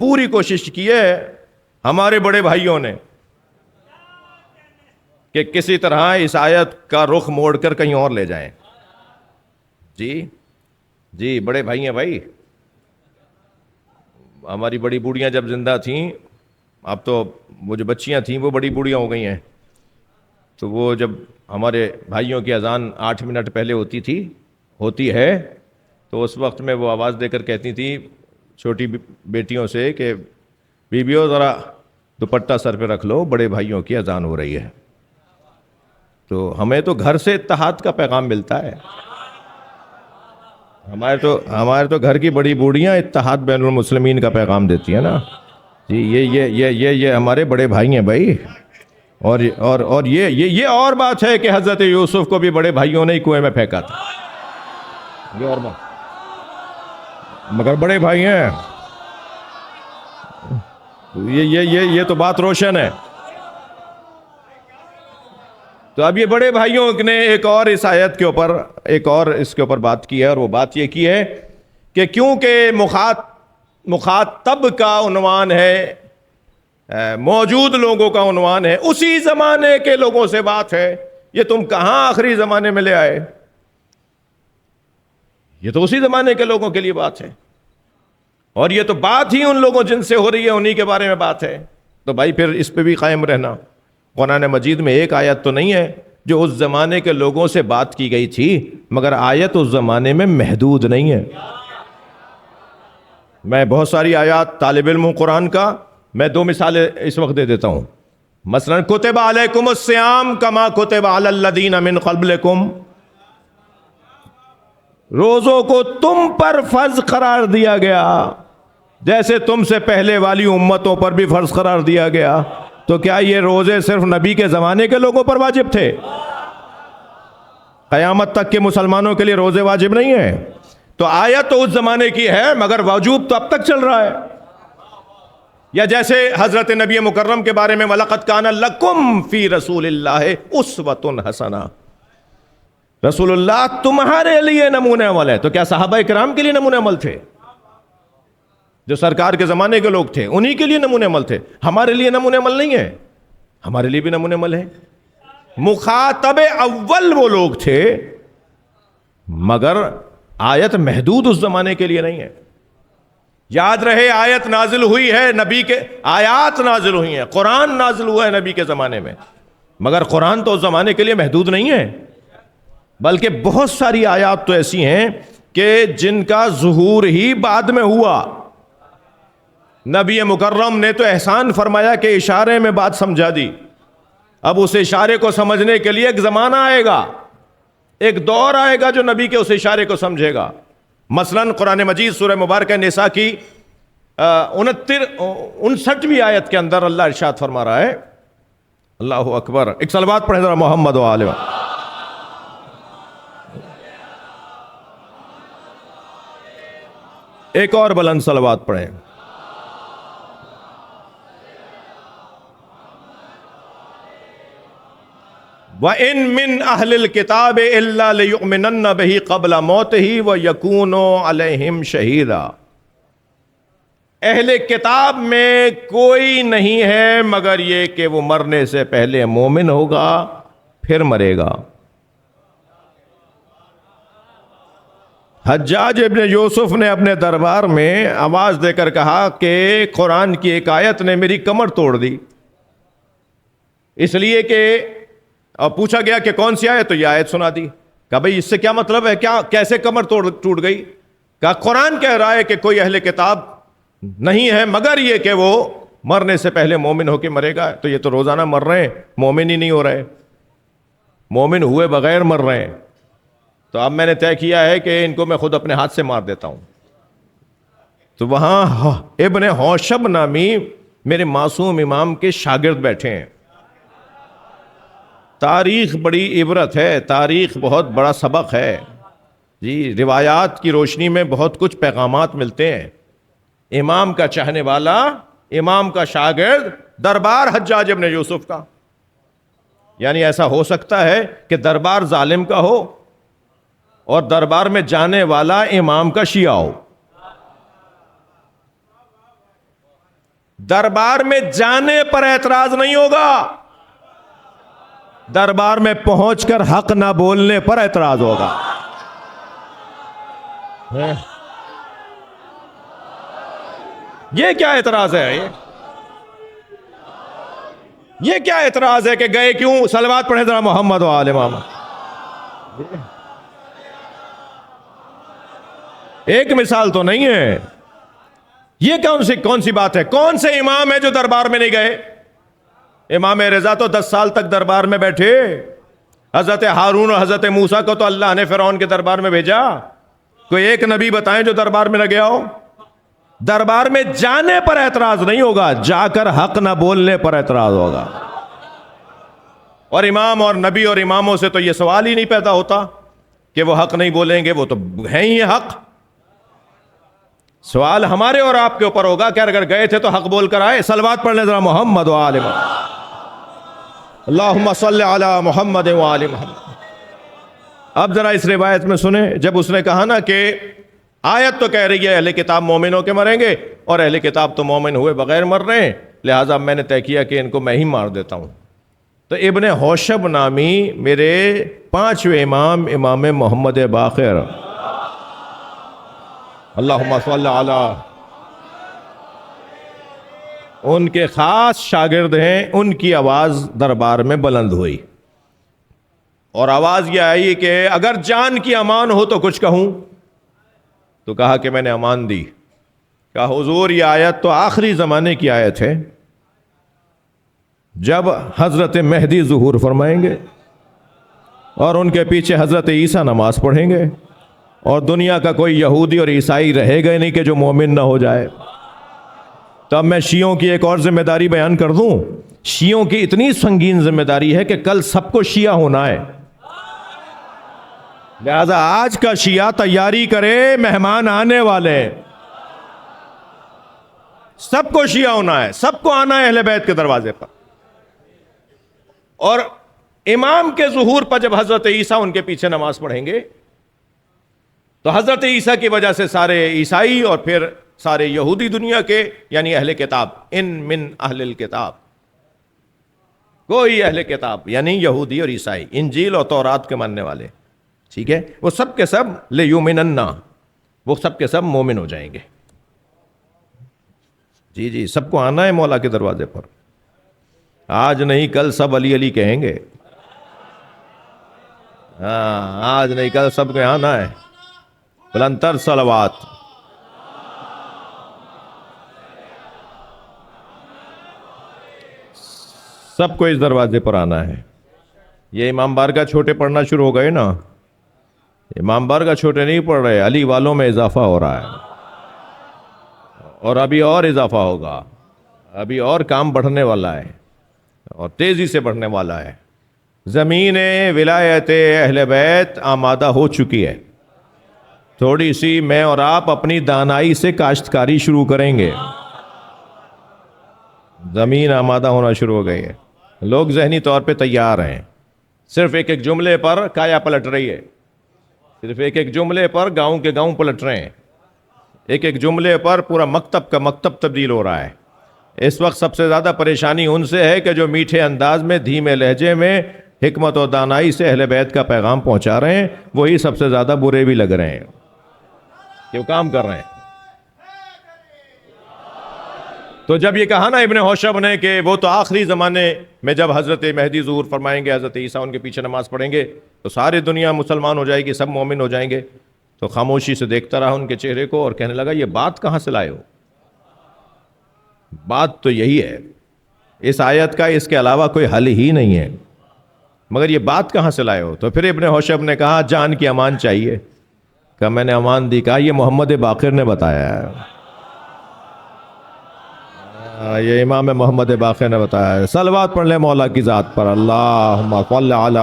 پوری کوشش کی ہے ہمارے بڑے بھائیوں نے کہ کسی طرح اس آیت کا رخ موڑ کر کہیں اور لے جائیں. جی بڑے بھائی ہیں بھائی. ہماری بڑی بوڑھیاں جب زندہ تھیں، اب تو وہ جو بچیاں تھیں وہ بڑی بوڑھیاں ہو گئی ہیں، تو وہ جب ہمارے بھائیوں کی اذان 8 منٹ پہلے ہوتی ہے تو اس وقت میں وہ آواز دے کر کہتی تھی چھوٹی بیٹیوں سے کہ بیبیوں ذرا دوپٹہ سر پہ رکھ لو، بڑے بھائیوں کی اذان ہو رہی ہے. تو ہمیں تو گھر سے اتحاد کا پیغام ملتا ہے. ہمارے تو گھر کی بڑی بوڑھیاں اتحاد بین المسلمین کا پیغام دیتی ہیں نا. جی یہ ہمارے بڑے بھائی ہیں بھائی. اور یہ اور بات ہے کہ حضرت یوسف کو بھی بڑے بھائیوں نے ہی کنویں میں پھینکا تھا. یہ اور بات، مگر بڑے بھائی ہیں. یہ تو بات روشن ہے. تو اب یہ بڑے بھائیوں نے ایک اور اس آیت کے اوپر اس کے اوپر بات کی ہے، اور وہ بات یہ کی ہے کہ کیونکہ مخاطب کا عنوان ہے، موجود لوگوں کا عنوان ہے، اسی زمانے کے لوگوں سے بات ہے. یہ تم کہاں آخری زمانے میں لے آئے؟ یہ تو اسی زمانے کے لوگوں کے لیے بات ہے، اور یہ تو بات ہی ان لوگوں جن سے ہو رہی ہے انہی کے بارے میں بات ہے. تو بھائی پھر اس پہ بھی قائم رہنا. قرآن مجید میں ایک آیت تو نہیں ہے جو اس زمانے کے لوگوں سے بات کی گئی تھی، مگر آیت اس زمانے میں محدود نہیں ہے. میں بہت ساری آیات طالب علم ہوں قرآن کا، میں 2 مثالیں اس وقت دے دیتا ہوں. مثلا کتب علیکم الصیام کما کتب علی الذین من قبلکم، روزوں کو تم پر فرض قرار دیا گیا جیسے تم سے پہلے والی امتوں پر بھی فرض قرار دیا گیا. تو کیا یہ روزے صرف نبی کے زمانے کے لوگوں پر واجب تھے؟ قیامت تک کے مسلمانوں کے لیے روزے واجب نہیں ہیں. تو آیت تو اس زمانے کی ہے مگر وجوب تو اب تک چل رہا ہے. یا جیسے حضرت نبی مکرم کے بارے میں وَلَقَدْ كَانَ لَكُمْ فِي رَسُولِ اللَّهِ أُسْوَةٌ حَسَنَةٌ، رسول اللہ تمہارے لیے نمونہ عمل ہے. تو کیا صحابہ کرام کے لیے نمونہ عمل تھے؟ جو سرکار کے زمانے کے لوگ تھے انہی کے لیے نمونہ عمل تھے. ہمارے لیے نمونہ عمل نہیں ہے، ہمارے لیے بھی نمونہ عمل ہے. مخاطب اول وہ لوگ تھے، مگر آیت محدود اس زمانے کے لیے نہیں ہے. یاد رہے آیت نازل ہوئی ہے نبی کے، آیات نازل ہوئی ہیں، قرآن نازل ہوا ہے نبی کے زمانے میں، مگر قرآن تو اس زمانے کے لیے محدود نہیں ہے، بلکہ بہت ساری آیات تو ایسی ہیں کہ جن کا ظہور ہی بعد میں ہوا. نبی مکرم نے تو احسان فرمایا کہ اشارے میں بات سمجھا دی. اب اس اشارے کو سمجھنے کے لیے ایک زمانہ آئے گا، ایک دور آئے گا جو نبی کے اس اشارے کو سمجھے گا. مثلا قرآن مجید سورہ مبارکہ نساء کی 59ویں آیت کے اندر اللہ ارشاد فرما رہا ہے، اللہ اکبر، ایک صلوات پڑھیں ذرا محمد و آلہ. ایک اور بلند صلوات پڑھیں. وَإِن مِّنْ أَهْلِ الْكِتَابِ إِلَّا لِيُؤْمِنَنَّ بِهِ قَبْلَ مَوْتِهِ وَيَكُونُ عَلَيْهِمْ شَهِيدًا. اہل کتاب میں کوئی نہیں ہے مگر یہ کہ وہ مرنے سے پہلے مومن ہوگا پھر مرے گا. حجاج ابن یوسف نے اپنے دربار میں آواز دے کر کہا کہ قرآن کی ایک آیت نے میری کمر توڑ دی، اس لیے کہ، اور پوچھا گیا کہ کون سی آیت؟ تو یہ آیت سنا دی. کہا بھئی اس سے کیا مطلب ہے، کیا کیسے کمر ٹوٹ گئی؟ کہا قرآن کہہ رہا ہے کہ کوئی اہل کتاب نہیں ہے مگر یہ کہ وہ مرنے سے پہلے مومن ہو کے مرے گا. تو یہ تو روزانہ مر رہے ہیں، مومن ہی نہیں ہو رہے، مومن ہوئے بغیر مر رہے ہیں. تو اب میں نے طے کیا ہے کہ ان کو میں خود اپنے ہاتھ سے مار دیتا ہوں. تو وہاں ابن ہوشب نامی میرے معصوم امام کے شاگرد بیٹھے ہیں. تاریخ بڑی عبرت ہے، تاریخ بہت بڑا سبق ہے جی. روایات کی روشنی میں بہت کچھ پیغامات ملتے ہیں. امام کا چاہنے والا، امام کا شاگرد، دربار حجاج ابن یوسف کا. یعنی ایسا ہو سکتا ہے کہ دربار ظالم کا ہو اور دربار میں جانے والا امام کا شیعہ ہو. دربار میں جانے پر اعتراض نہیں ہوگا، دربار میں پہنچ کر حق نہ بولنے پر اعتراض ہوگا۔ یہ کیا اعتراض ہے؟ یہ کیا اعتراض ہے کہ گئے کیوں؟ صلوات پڑھیں ذرا محمد و آل محمد۔ ایک مثال تو نہیں ہے، یہ کون سی بات ہے؟ کون سے امام ہے جو دربار میں نہیں گئے؟ امام رضا تو 10 سال تک دربار میں بیٹھے۔ حضرت ہارون اور حضرت موسیٰ کو تو اللہ نے فرعون کے دربار میں بھیجا۔ کوئی ایک نبی بتائیں جو دربار میں نہ گیا ہو؟ دربار میں جانے پر اعتراض نہیں ہوگا، جا کر حق نہ بولنے پر اعتراض ہوگا۔ اور امام اور نبی اور اماموں سے تو یہ سوال ہی نہیں پیدا ہوتا کہ وہ حق نہیں بولیں گے، وہ تو ہیں ہی حق۔ سوال ہمارے اور آپ کے اوپر ہوگا کہ اگر گئے تھے تو حق بول کر آئے۔ صلوات پڑھ لیں ذرا محمد و آل محمد۔ اللہم صلی علی محمد و آل محمد۔ اب ذرا اس روایت میں سنیں، جب اس نے کہا نا کہ آیت تو کہہ رہی ہے اہل کتاب مومن ہو کے مریں گے، اور اہل کتاب تو مومن ہوئے بغیر مر رہے ہیں، لہٰذا میں نے طے کیا کہ ان کو میں ہی مار دیتا ہوں۔ تو ابن حوشب نامی میرے 5ویں امام، امام محمد باقر، اللہم صلی علی، ان کے خاص شاگرد ہیں، ان کی آواز دربار میں بلند ہوئی، اور آواز یہ آئی کہ اگر جان کی امان ہو تو کچھ کہوں؟ تو کہا کہ میں نے امان دی۔ کہا حضور یہ آیت تو آخری زمانے کی آیت ہے، جب حضرت مہدی ظہور فرمائیں گے اور ان کے پیچھے حضرت عیسیٰ نماز پڑھیں گے، اور دنیا کا کوئی یہودی اور عیسائی رہے گا نہیں کہ جو مومن نہ ہو جائے۔ تب میں شیعوں کی ایک اور ذمہ داری بیان کر دوں۔ شیعوں کی اتنی سنگین ذمہ داری ہے کہ کل سب کو شیعہ ہونا ہے، لہذا آج کا شیعہ تیاری کرے، مہمان آنے والے، سب کو شیعہ ہونا ہے، سب کو آنا ہے اہل بیت کے دروازے پر۔ اور امام کے ظہور پر جب حضرت عیسیٰ ان کے پیچھے نماز پڑھیں گے تو حضرت عیسیٰ کی وجہ سے سارے عیسائی اور پھر سارے یہودی دنیا کے، یعنی اہل کتاب، ان من اہل الکتاب، کوئی اہل کتاب یعنی یہودی اور عیسائی، انجیل اور تورات کے ماننے والے، ٹھیک ہے، وہ سب کے سب لیومنن، وہ سب کے سب مومن ہو جائیں گے۔ جی جی، سب کو آنا ہے مولا کے دروازے پر، آج نہیں کل سب علی علی کہیں گے۔ ہاں، آج نہیں کل سب کو آنا ہے۔ بلندتر صلوات۔ سب کو اس دروازے پر آنا ہے۔ یہ امام بارگاہ چھوٹے پڑھنا شروع ہو گئے نا، امام بارگاہ چھوٹے نہیں پڑھ رہے، علی والوں میں اضافہ ہو رہا ہے، اور ابھی اور اضافہ ہوگا، ابھی اور کام بڑھنے والا ہے اور تیزی سے بڑھنے والا ہے۔ زمین ولایت اہل بیت آمادہ ہو چکی ہے، تھوڑی سی میں اور آپ اپنی دانائی سے کاشتکاری شروع کریں گے۔ زمین آمادہ ہونا شروع ہو گئی ہے، لوگ ذہنی طور پہ تیار ہیں، صرف ایک ایک جملے پر کایا پلٹ رہی ہے، صرف ایک ایک جملے پر گاؤں کے گاؤں پلٹ رہے ہیں، ایک ایک جملے پر پورا مکتب کا مکتب تبدیل ہو رہا ہے۔ اس وقت سب سے زیادہ پریشانی ان سے ہے کہ جو میٹھے انداز میں، دھیمے لہجے میں، حکمت و دانائی سے اہل بیت کا پیغام پہنچا رہے ہیں، وہی سب سے زیادہ برے بھی لگ رہے ہیں کہ وہ کام کر رہے ہیں۔ تو جب یہ کہا نا ابن حوشب نے کہ وہ تو آخری زمانے میں جب حضرت مہدی ظہور فرمائیں گے، حضرت عیسیٰ ان کے پیچھے نماز پڑھیں گے تو ساری دنیا مسلمان ہو جائے گی، سب مومن ہو جائیں گے، تو خاموشی سے دیکھتا رہا ان کے چہرے کو اور کہنے لگا یہ بات کہاں سے لائے ہو؟ بات تو یہی ہے، اس آیت کا اس کے علاوہ کوئی حل ہی نہیں ہے، مگر یہ بات کہاں سے لائے ہو؟ تو پھر ابن حوشب نے کہا جان کی امان چاہیے، کہا میں نے امان دی، کہا یہ محمد باقر نے بتایا ہے، یہ امام محمد باقر نے بتایا ہے۔ صلوات پڑھ لیں مولا کی ذات پر، اللہم صل علی